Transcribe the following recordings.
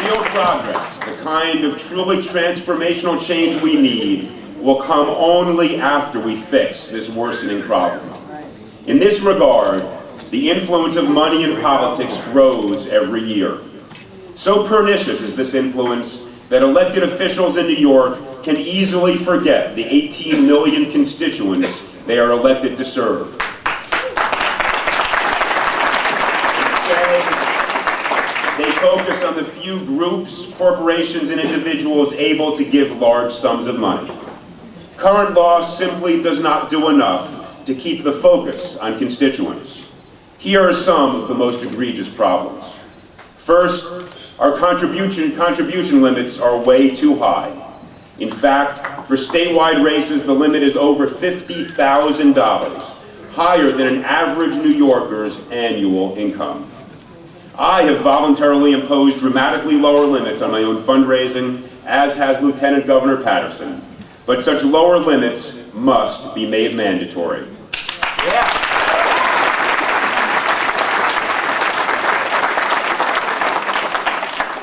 Real progress, the kind of truly transformational change we need, will come only after we fix this worsening problem. In this regard, the influence of money in politics grows every year. So pernicious is this influence that elected officials in New York can easily forget the 18 million constituents they are elected to serve. Instead, they focus on the few groups, corporations, and individuals able to give large sums of money. Current law simply does not do enough to keep the focus on constituents. Here are some of the most egregious problems. First, our contribution limits are way too high. In fact, for statewide races, the limit is over $50,000, higher than an average New Yorker's annual income. I have voluntarily imposed dramatically lower limits on my own fundraising, as has Lieutenant Governor Patterson. But such lower limits must be made mandatory.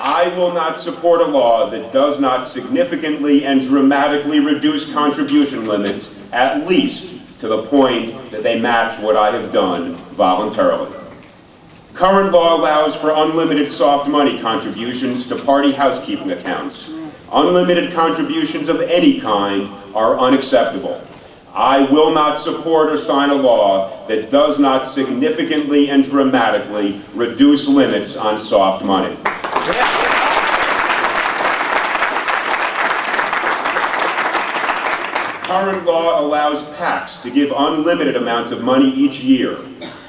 I will not support a law that does not significantly and dramatically reduce contribution limits, at least to the point that they match what I have done voluntarily. Current law allows for unlimited soft money contributions to party housekeeping accounts. Unlimited contributions of any kind are unacceptable. I will not support or sign a law that does not significantly and dramatically reduce limits on soft money. Current law allows PACs to give unlimited amounts of money each year.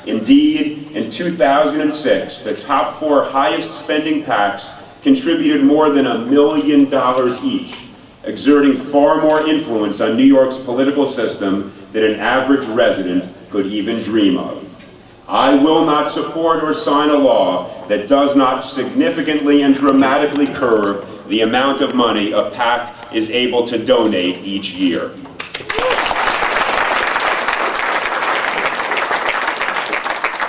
Indeed, in 2006, the top 4 highest spending PACs contributed more than $1 million each, exerting far more influence on New York's political system than an average resident could even dream of. I will not support or sign a law that does not significantly and dramatically curb the amount of money a PAC is able to donate each year.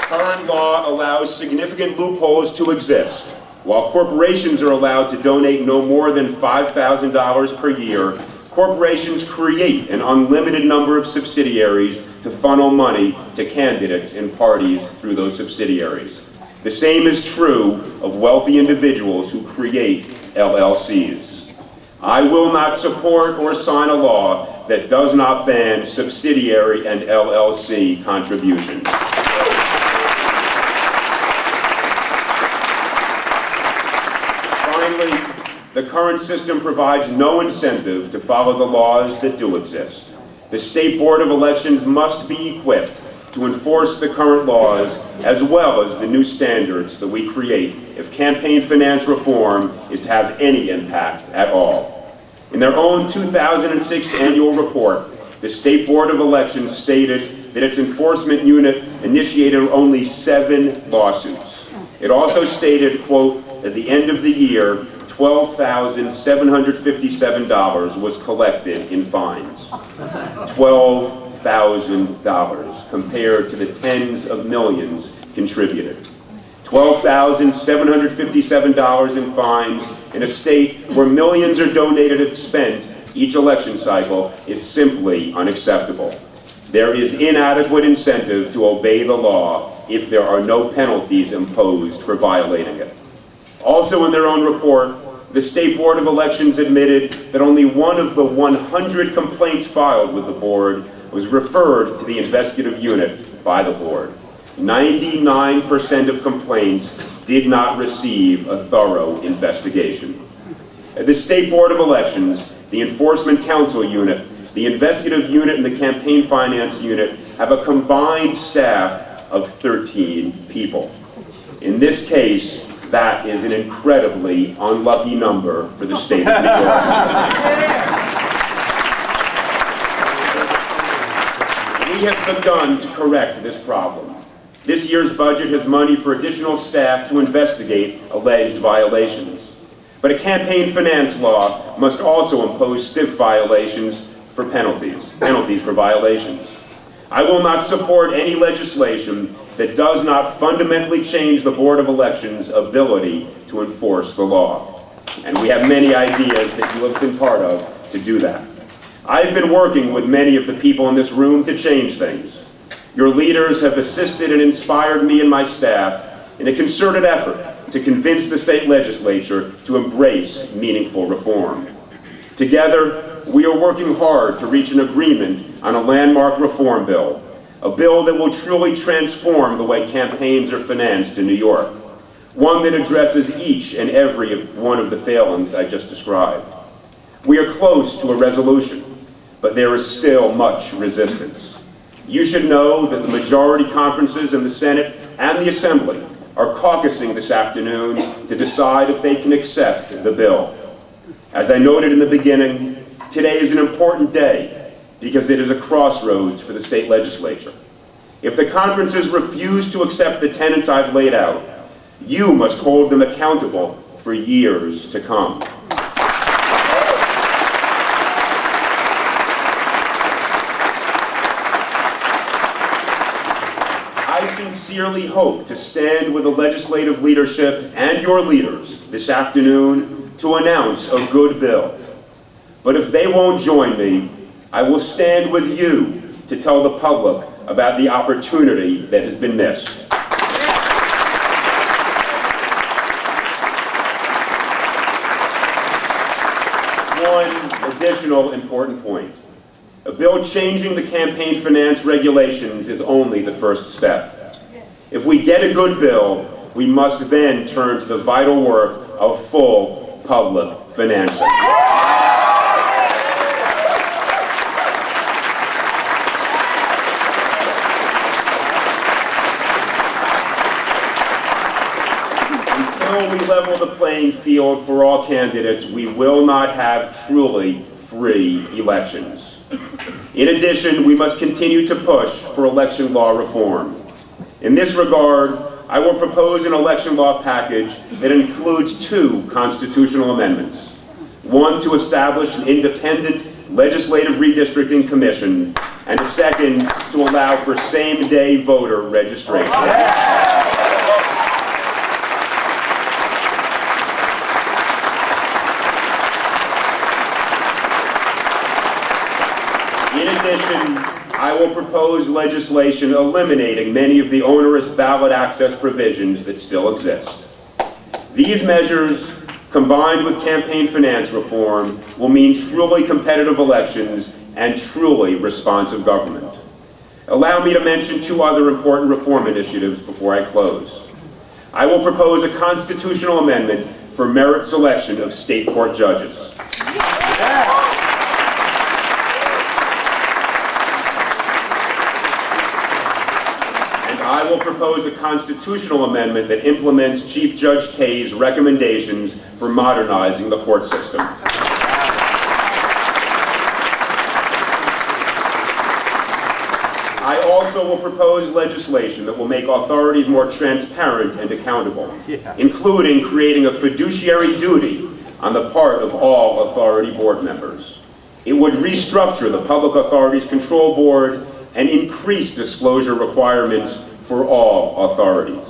Current law allows significant loopholes to exist. While corporations are allowed to donate no more than $5,000 per year, corporations create an unlimited number of subsidiaries to funnel money to candidates and parties through those subsidiaries. The same is true of wealthy individuals who create LLCs. I will not support or sign a law that does not ban subsidiary and LLC contributions. Finally, the current system provides no incentive to follow the laws that do exist. The State Board of Elections must be equipped to enforce the current laws as well as the new standards that we create if campaign finance reform is to have any impact at all. In their own 2006 annual report, the State Board of Elections stated that its enforcement unit initiated only 7 lawsuits. It also stated, quote, at the end of the year, $12,757 was collected in fines. $12,000 compared to the tens of millions contributed. $12,757 in fines in a state where millions are donated and spent each election cycle is simply unacceptable. There is inadequate incentive to obey the law if there are no penalties imposed for violating it. Also in their own report, the State Board of Elections admitted that only one of the 100 complaints filed with the board was referred to the investigative unit by the board. 99% of complaints did not receive a thorough investigation. At the State Board of Elections, the Enforcement Counsel Unit, the investigative unit, and the campaign finance unit have a combined staff of 13 people. In this case, that is an incredibly unlucky number for the state of New York. We have begun to correct this problem. This year's budget has money for additional staff to investigate alleged violations. But a campaign finance law must also impose stiff penalties for violations. I will not support any legislation that does not fundamentally change the Board of Elections' ability to enforce the law. and we have many ideas that you have been part of to do that. I've been working with many of the people in this room to change things. Your leaders have assisted and inspired me and my staff in a concerted effort to convince the state legislature to embrace meaningful reform. Together, we are working hard to reach an agreement on a landmark reform bill, a bill that will truly transform the way campaigns are financed in New York, one that addresses each and every one of the failings I just described. We are close to a resolution, but there is still much resistance. You should know that the majority conferences in the Senate and the Assembly are caucusing this afternoon to decide if they can accept the bill. As I noted in the beginning, today is an important day because it is a crossroads for the state legislature. If the conferences refuse to accept the tenets I've laid out, you must hold them accountable for years to come. I sincerely hope to stand with the legislative leadership and your leaders this afternoon to announce a good bill. But if they won't join me, I will stand with you to tell the public about the opportunity that has been missed. One additional important point. A bill changing the campaign finance regulations is only the first step. If we get a good bill, we must then turn to the vital work of full public financing. Until we level the playing field for all candidates, we will not have truly free elections. In addition, we must continue to push for election law reform. In this regard, I will propose an election law package that includes 2 constitutional amendments. One to establish an independent legislative redistricting commission, and a second to allow for same-day voter registration. In addition, I will propose legislation eliminating many of the onerous ballot access provisions that still exist. These measures, combined with campaign finance reform, will mean truly competitive elections and truly responsive government. Allow me to mention 2 other important reform initiatives before I close. I will propose a constitutional amendment for merit selection of state court judges. I will propose a constitutional amendment that implements Chief Judge Kaye's recommendations for modernizing the court system. I also will propose legislation that will make authorities more transparent and accountable, including creating a fiduciary duty on the part of all authority board members. It would restructure the Public Authorities Control Board and increase disclosure requirements for all authorities.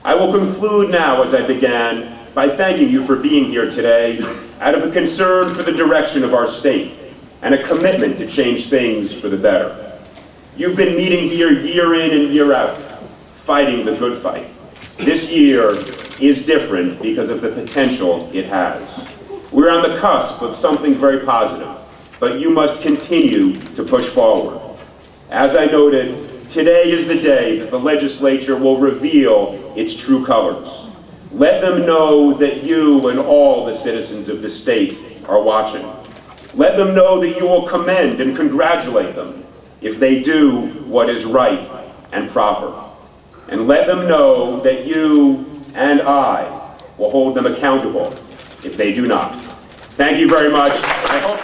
I will conclude now, as I began, by thanking you for being here today out of a concern for the direction of our state and a commitment to change things for the better. You've been meeting here year in and year out, fighting the good fight. This year is different because of the potential it has. We're on the cusp of something very positive, but you must continue to push forward. As I noted, today is the day that the legislature will reveal its true colors. Let them know that you and all the citizens of the state are watching. Let them know that you will commend and congratulate them if they do what is right and proper. And let them know that you and I will hold them accountable if they do not. Thank you very much. I hope